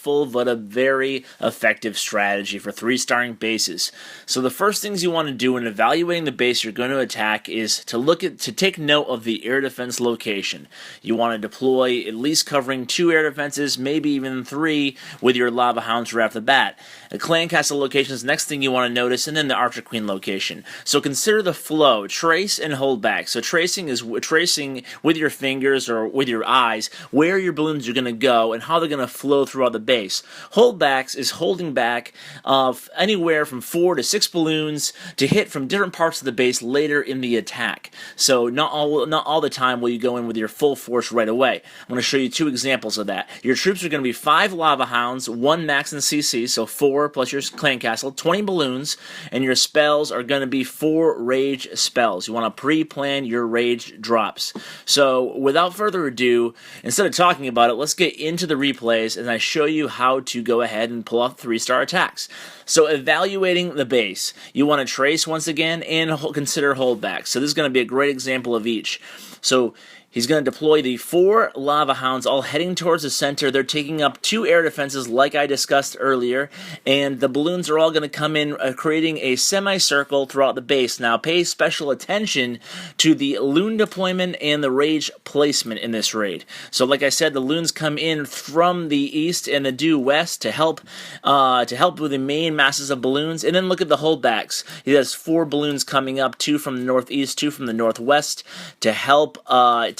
helpful but a very effective strategy for 3-starring bases. So the first things you want to do when evaluating the base you're going to attack is to take note of the air defense location. You want to deploy at least covering 2 air defenses, maybe even 3 with your Lava Hounds right off the bat. The Clan Castle location is the next thing you want to notice, and then the Archer Queen location. So consider the flow, trace and hold back. So tracing is tracing with your fingers or with your eyes where your balloons are going to go and how they're going to flow throughout the base. Holdbacks is holding back of anywhere from 4 to 6 balloons to hit from different parts of the base later in the attack. So not all the time will you go in with your full force right away. I'm going to show you 2 examples of that. Your troops are going to be 5 Lava Hounds, 1 max in CC, so 4 plus your Clan Castle, 20 balloons, and your spells are going to be 4 rage spells. You want to pre-plan your rage drops. So without further ado, instead of talking about it, let's get into the replays and I show you how to go ahead and pull off 3-star attacks. So evaluating the base, you want to trace once again and consider holdback. So this is going to be a great example of each. So he's going to deploy the 4 Lava Hounds all heading towards the center. They're taking up 2 air defenses like I discussed earlier, and the balloons are all going to come in creating a semicircle throughout the base. Now pay special attention to the loon deployment and the rage placement in this raid. So like I said, the loons come in from the east and the due west to help with the main masses of balloons, and then look at the holdbacks. He has 4 balloons coming up, 2 from the northeast, 2 from the northwest to help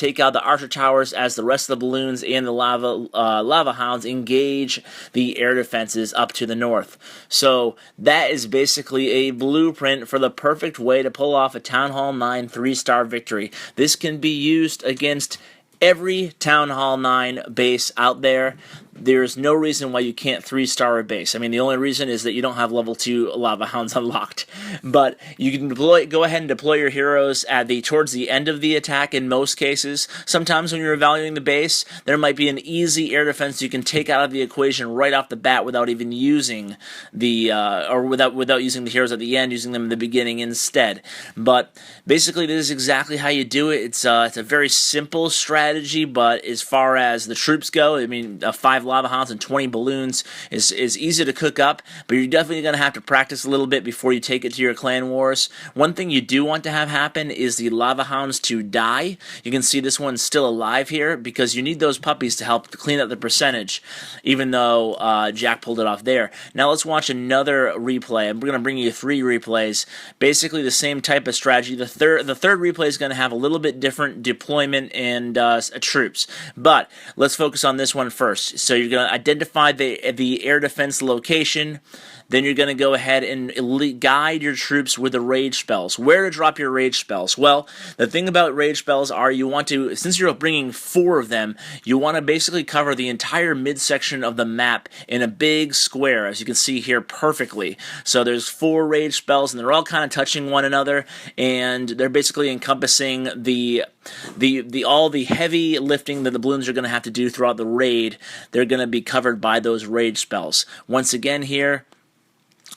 take out the Archer Towers as the rest of the balloons and the Lava Hounds engage the air defenses up to the north. So that is basically a blueprint for the perfect way to pull off a Town Hall 9 3-star victory. This can be used against every Town Hall 9 base out there. There's no reason why you can't 3-star a base. I mean, the only reason is that you don't have level 2 Lava Hounds unlocked. But you can go ahead and deploy your heroes towards the end of the attack in most cases. Sometimes when you're evaluating the base, there might be an easy air defense you can take out of the equation right off the bat without even using without using the heroes at the end, using them in the beginning instead. But basically, this is exactly how you do it. It's a very simple strategy, but as far as the troops go, I mean, 5 Lava Hounds and 20 balloons is easy to cook up, but you're definitely going to have to practice a little bit before you take it to your clan wars. One thing you do want to have happen is the Lava Hounds to die. You can see this one's still alive here because you need those puppies to help clean up the percentage, even though Jack pulled it off there. Now let's watch another replay. I'm going to bring you 3 replays, basically the same type of strategy. The third replay is going to have a little bit different deployment and troops, but let's focus on this one first. So you're going to identify the air defense location. Then you're going to go ahead and guide your troops with the rage spells. Where to drop your rage spells? Well, the thing about rage spells are you want to, since you're bringing 4 of them, you want to basically cover the entire midsection of the map in a big square, as you can see here perfectly. So there's 4 rage spells, and they're all kind of touching one another, and they're basically encompassing all the heavy lifting that the balloons are going to have to do throughout the raid. They're going to be covered by those rage spells. Once again here,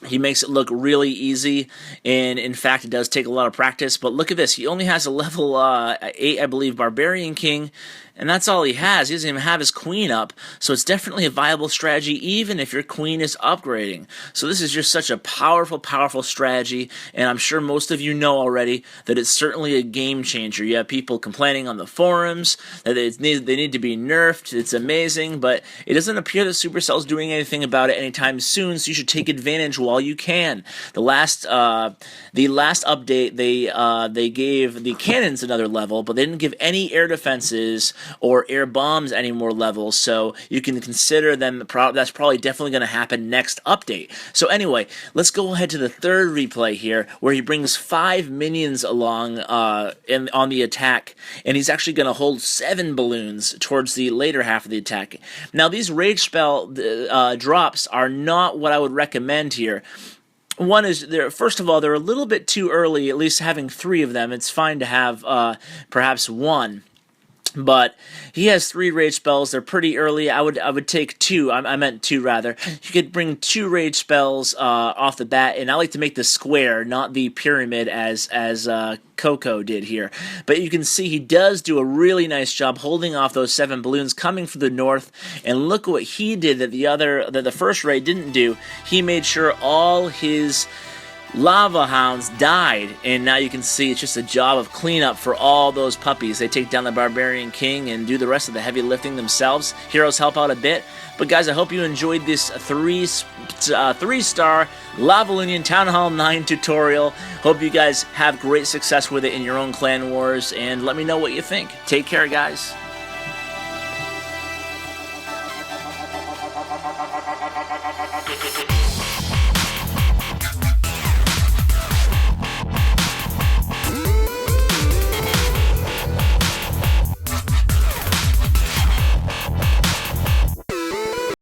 he makes it look really easy, and in fact it does take a lot of practice, but look at this. He only has a level 8, I believe, Barbarian King, and that's all he has. He doesn't even have his queen up, so it's definitely a viable strategy even if your queen is upgrading. So this is just such a powerful, powerful strategy, and I'm sure most of you know already that it's certainly a game changer. You have people complaining on the forums that they need to be nerfed. It's amazing, but it doesn't appear that Supercell's doing anything about it anytime soon, so you should take advantage while you can. The last update, they gave the cannons another level, but they didn't give any air defenses or air bombs any more levels, so you can consider them. That's probably definitely going to happen next update. So anyway, let's go ahead to the third replay here, where he brings 5 minions along on the attack, and he's actually going to hold 7 balloons towards the later half of the attack. Now these rage spell drops are not what I would recommend here. One is, first of all, they're a little bit too early, at least having 3 of them. It's fine to have perhaps 1. But he has 3 rage spells. They're pretty early. I would take 2. I meant 2 rather. You could bring 2 rage spells off the bat, and I like to make the square, not the pyramid as Coco did here. But you can see he does do a really nice job holding off those 7 balloons coming from the north. And look what he did that the first raid didn't do. He made sure all his Lava Hounds died, and now you can see it's just a job of cleanup for all those puppies. They take down the Barbarian King and do the rest of the heavy lifting themselves. Heroes help out a bit. But guys, I hope you enjoyed this 3-star LavaLoonion Town Hall 9 tutorial. Hope you guys have great success with it in your own clan wars, and let me know what you think. Take care, guys.